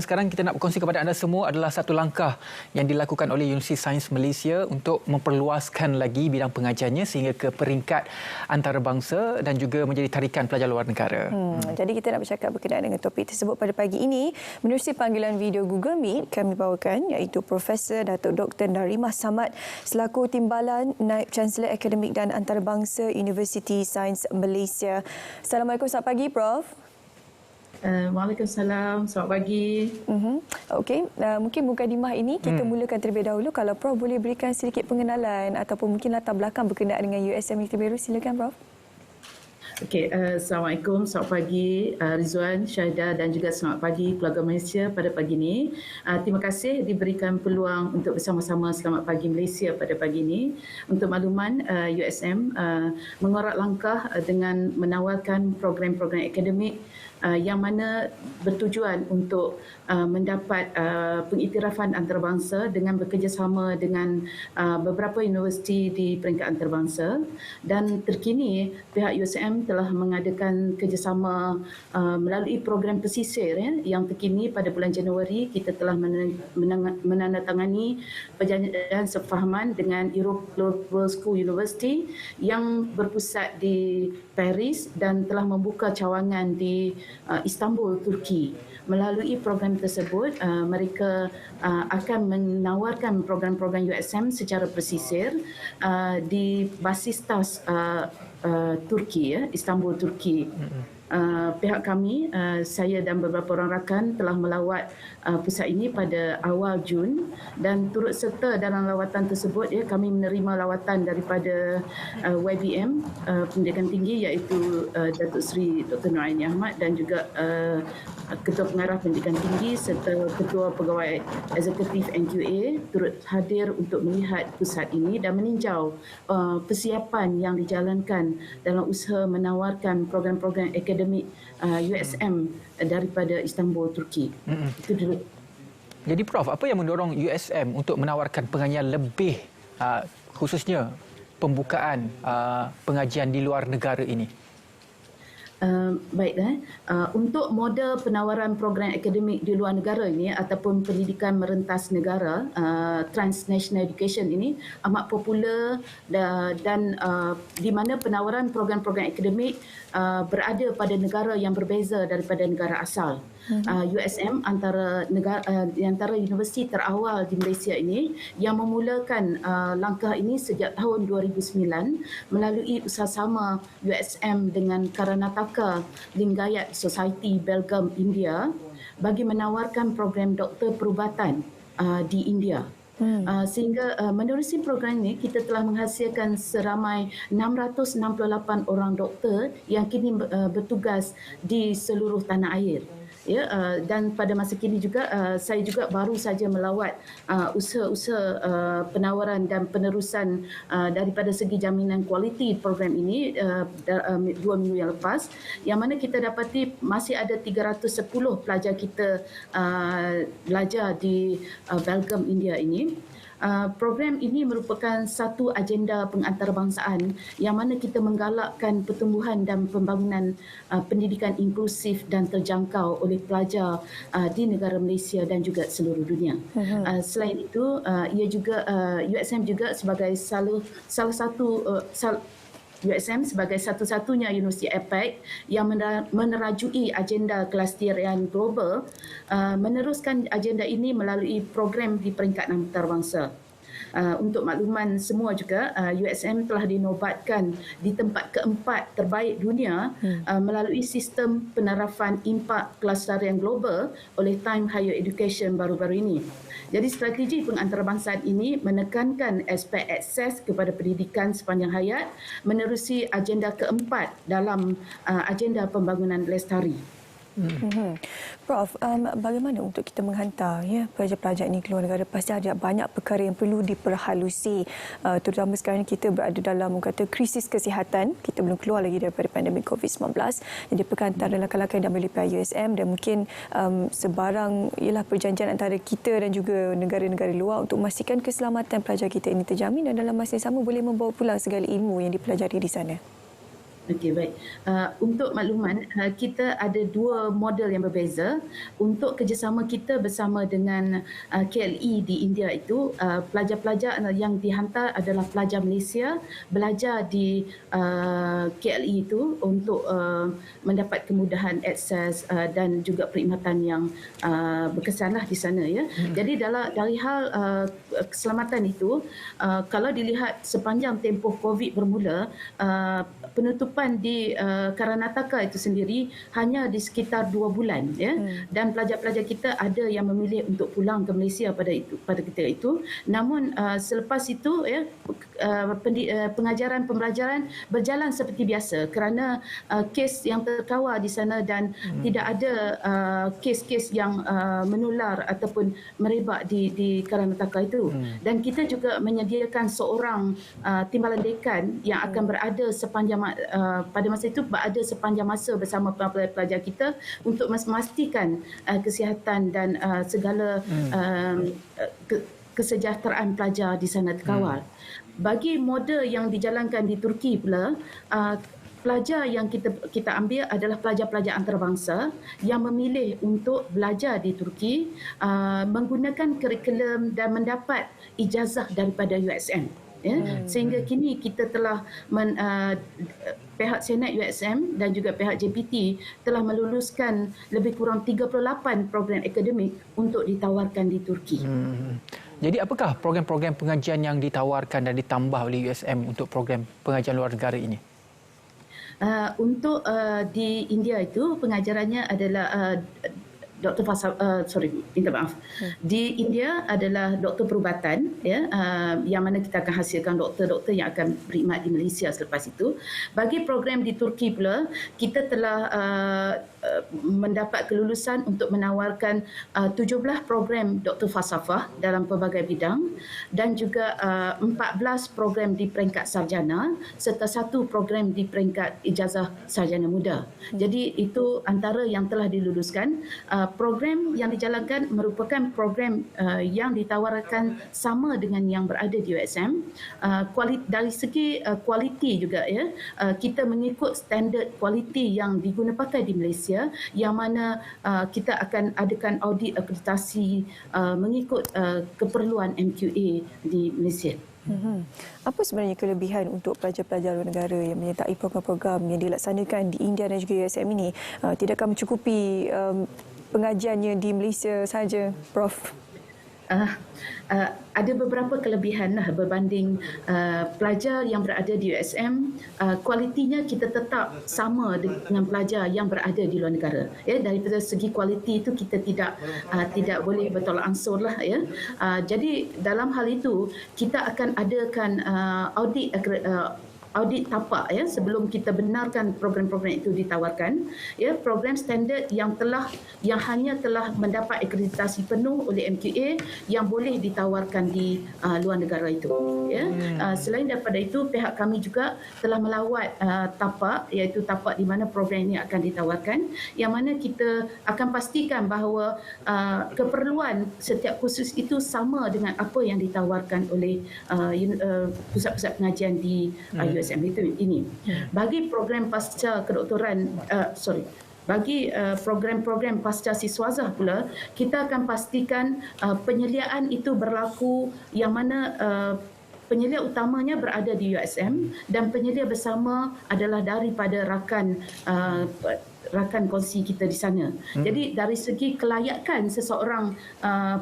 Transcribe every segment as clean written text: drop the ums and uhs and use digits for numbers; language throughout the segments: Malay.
Sekarang kita nak berkongsi kepada anda semua adalah satu langkah yang dilakukan oleh Universiti Sains Malaysia untuk memperluaskan lagi bidang pengajarnya sehingga ke peringkat antarabangsa dan juga menjadi tarikan pelajar luar negara. Jadi kita nak bercakap berkenaan dengan topik tersebut pada pagi ini. Menerusi panggilan video Google Meet, kami bawakan iaitu Profesor Datuk Dr. Narimah Samad selaku Timbalan Naib Chancellor Akademik dan Antarabangsa Universiti Sains Malaysia. Assalamualaikum, selamat pagi Prof. Waalaikumsalam, selamat pagi. Okey, mungkin mukadimah ini kita mulakan terlebih dahulu. Kalau Prof boleh berikan sedikit pengenalan ataupun mungkin latar belakang berkenaan dengan USM Universiti Baru, silakan Prof. Okey, Assalamualaikum, selamat pagi Rizwan, Syahidah dan juga selamat pagi keluarga Malaysia pada pagi ini. Terima kasih diberikan peluang untuk bersama-sama Selamat Pagi Malaysia pada pagi ini. Untuk makluman, USM mengorak langkah dengan menawarkan program-program akademik yang mana bertujuan untuk mendapat pengiktirafan antarabangsa dengan bekerjasama dengan beberapa universiti di peringkat antarabangsa, dan terkini pihak USM telah mengadakan kerjasama melalui program pesisir yang terkini pada bulan Januari kita telah menandatangani perjanjian sefahaman dengan Europe Global School University yang berpusat di Paris dan telah membuka cawangan di Istanbul, Turki. Melalui program tersebut, mereka akan menawarkan program-program USM secara pesisir di basis TAS Turki, Istanbul, Turki. Pihak kami, saya dan beberapa orang rakan telah melawat pusat ini pada awal Jun dan turut serta dalam lawatan tersebut kami menerima lawatan daripada YBM Pendidikan Tinggi iaitu Datuk Seri Dr. Nur Aini Ahmad dan juga Ketua Pengarah Pendidikan Tinggi serta Ketua Pegawai Eksekutif NQA turut hadir untuk melihat pusat ini dan meninjau persiapan yang dijalankan dalam usaha menawarkan program-program akademik USM daripada Istanbul, Turki. Itu dulu. Jadi Prof, apa yang mendorong USM untuk menawarkan pengajian lebih khususnya pembukaan pengajian di luar negara ini? Baiklah, untuk model penawaran program akademik di luar negara ini ataupun pendidikan merentas negara, transnational education ini amat popular dan di mana penawaran program-program akademik berada pada negara yang berbeza daripada negara asal. USM antara universiti terawal di Malaysia ini yang memulakan langkah ini sejak tahun 2009 melalui usaha-sama USM dengan Karanataka Lingayat Society Belgaum, India bagi menawarkan program doktor perubatan di India. Sehingga menerusi program ini kita telah menghasilkan seramai 668 orang doktor yang kini bertugas di seluruh tanah air. Dan pada masa kini juga saya juga baru saja melawat usaha-usaha penawaran dan penerusan daripada segi jaminan kualiti program ini 2 minggu yang lepas, yang mana kita dapati masih ada 310 pelajar kita belajar di Belgaum, India ini. Program ini merupakan satu agenda pengantarbangsaan yang mana kita menggalakkan pertumbuhan dan pembangunan pendidikan inklusif dan terjangkau oleh pelajar di negara Malaysia dan juga seluruh dunia. Selain itu, USM juga sebagai salah satu USM sebagai satu-satunya universiti APEC yang menerajui agenda kelestarian global meneruskan agenda ini melalui program di peringkat antarabangsa. Untuk makluman semua juga, USM telah dinobatkan di tempat keempat terbaik dunia melalui sistem penerapan impak kelestarian global oleh Time Higher Education baru-baru ini. Jadi strategi pengantarbangsaan ini menekankan aspek akses kepada pendidikan sepanjang hayat menerusi agenda keempat dalam agenda pembangunan lestari. Prof, bagaimana untuk kita menghantar pelajar-pelajar ini ke luar negara? Pasti ada banyak perkara yang perlu diperhalusi, terutama sekarang kita berada dalam krisis kesihatan. Kita belum keluar lagi daripada pandemik COVID-19. Jadi perkara langkah-langkah yang diambil oleh USM dan mungkin sebarang perjanjian antara kita dan juga negara-negara luar untuk memastikan keselamatan pelajar kita ini terjamin dan dalam masa yang sama boleh membawa pulang segala ilmu yang dipelajari di sana. Okey, baik. Untuk makluman, kita ada dua model yang berbeza. Untuk kerjasama kita bersama dengan KLE di India itu, pelajar-pelajar yang dihantar adalah pelajar Malaysia belajar di KLE itu untuk mendapat kemudahan akses dan juga perkhidmatan yang berkesanlah di sana, ya. Jadi dari hal keselamatan itu, kalau dilihat sepanjang tempoh COVID bermula, penutupan di Karnataka itu sendiri hanya di sekitar 2 bulan, ya. Dan pelajar-pelajar kita ada yang memilih untuk pulang ke Malaysia pada ketika itu. Namun selepas itu, ya, pengajaran pembelajaran berjalan seperti biasa kerana kes yang terkawal di sana dan tidak ada kes-kes yang menular ataupun merebak di Karnataka itu. Dan kita juga menyediakan seorang timbalan dekan yang akan berada pada masa itu berada sepanjang masa bersama pelajar kita untuk memastikan kesihatan dan segala kesejahteraan pelajar di sana terkawal. Bagi model yang dijalankan di Turki pula, pelajar yang kita ambil adalah pelajar-pelajar antarabangsa yang memilih untuk belajar di Turki menggunakan kurikulum dan mendapat ijazah daripada USM. Ya, sehingga kini kita telah pihak Senat USM dan juga pihak JPT telah meluluskan lebih kurang 38 program akademik untuk ditawarkan di Turki. Jadi apakah program-program pengajian yang ditawarkan dan ditambah oleh USM untuk program pengajian luar negara ini? Untuk di India itu pengajarannya adalah minta maaf. Di India adalah doktor perubatan, ya, yang mana kita akan hasilkan doktor-doktor yang akan berkhidmat di Malaysia selepas itu. Bagi program di Turki pula, kita telah mendapat kelulusan untuk menawarkan 17 program doktor falsafah dalam pelbagai bidang dan juga 14 program di peringkat sarjana serta 1 program di peringkat ijazah sarjana muda. Jadi itu antara yang telah diluluskan. Program yang dijalankan merupakan program yang ditawarkan sama dengan yang berada di USM. Dari segi kualiti juga, ya, kita mengikut standard kualiti yang diguna pakai di Malaysia, yang mana kita akan adakan audit akreditasi mengikut keperluan MQA di Malaysia. Apa sebenarnya kelebihan untuk pelajar-pelajar luar negara yang menyertai program-program yang dilaksanakan di India dan juga USM ini? Tidakkah mencukupi pengajiannya di Malaysia saja, Prof? Ada beberapa kelebihan berbanding pelajar yang berada di USM. Kualitinya kita tetap sama dengan pelajar yang berada di luar negara. Ya, daripada segi kualiti itu kita tidak boleh bertolak ansur lah, ya. Jadi dalam hal itu kita akan adakan audit tapak, ya, sebelum kita benarkan program-program itu ditawarkan, ya, program standard yang hanya telah mendapat akreditasi penuh oleh MQA yang boleh ditawarkan di luar negara itu, ya. Selain daripada itu, pihak kami juga telah melawat tapak, iaitu tapak di mana program ini akan ditawarkan, yang mana kita akan pastikan bahawa keperluan setiap kursus itu sama dengan apa yang ditawarkan oleh pusat-pusat pengajian di USM ini. Bagi program pasca kedoktoran, bagi program-program pasca siswazah pula, kita akan pastikan penyeliaan itu berlaku yang mana penyelia utamanya berada di USM dan penyelia bersama adalah daripada rakan kongsi kita di sana. Jadi dari segi kelayakan seseorang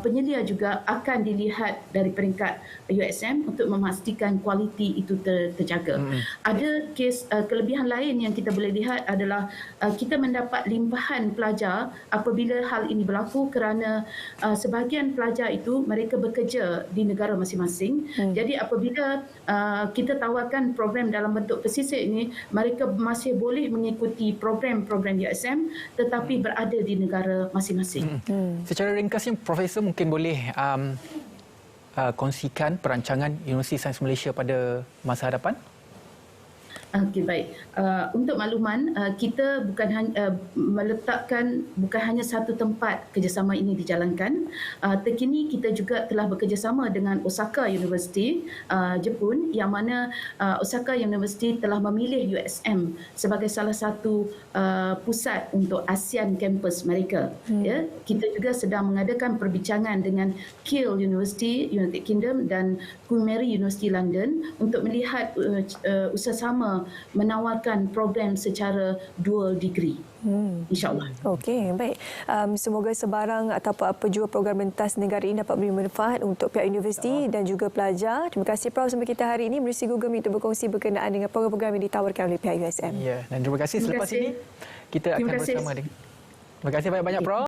penyelia juga akan dilihat dari peringkat USM untuk memastikan kualiti itu terjaga. Ada kelebihan lain yang kita boleh lihat adalah kita mendapat limpahan pelajar apabila hal ini berlaku kerana sebahagian pelajar itu mereka bekerja di negara masing-masing. Jadi apabila kita tawarkan program dalam bentuk pesisir ini, mereka masih boleh mengikuti program-program USM tetapi berada di negara masing-masing. Secara ringkasnya, Profesor mungkin boleh kongsikan perancangan Universiti Sains Malaysia pada masa hadapan? Okey, baik. Untuk makluman, kita meletakkan bukan hanya satu tempat kerjasama ini dijalankan. Terkini kita juga telah bekerjasama dengan Osaka University, Jepun, yang mana Osaka University telah memilih USM sebagai salah satu pusat untuk ASEAN campus mereka. Ya, kita juga sedang mengadakan perbincangan dengan Keele University, United Kingdom dan Queen Mary University London untuk melihat usaha-sama menawarkan program secara dual degree. InsyaAllah. Okey, baik. Semoga sebarang ataupun apa jua program rentas negara ini dapat beri manfaat untuk pihak universiti dan juga pelajar. Terima kasih Prof sampai kita hari ini menerusi Google Meet untuk berkongsi berkenaan dengan program-program yang ditawarkan oleh pihak USM. Ya, dan terima kasih. Selepas ini kita akan bersama dengan. Terima kasih banyak-banyak Prof.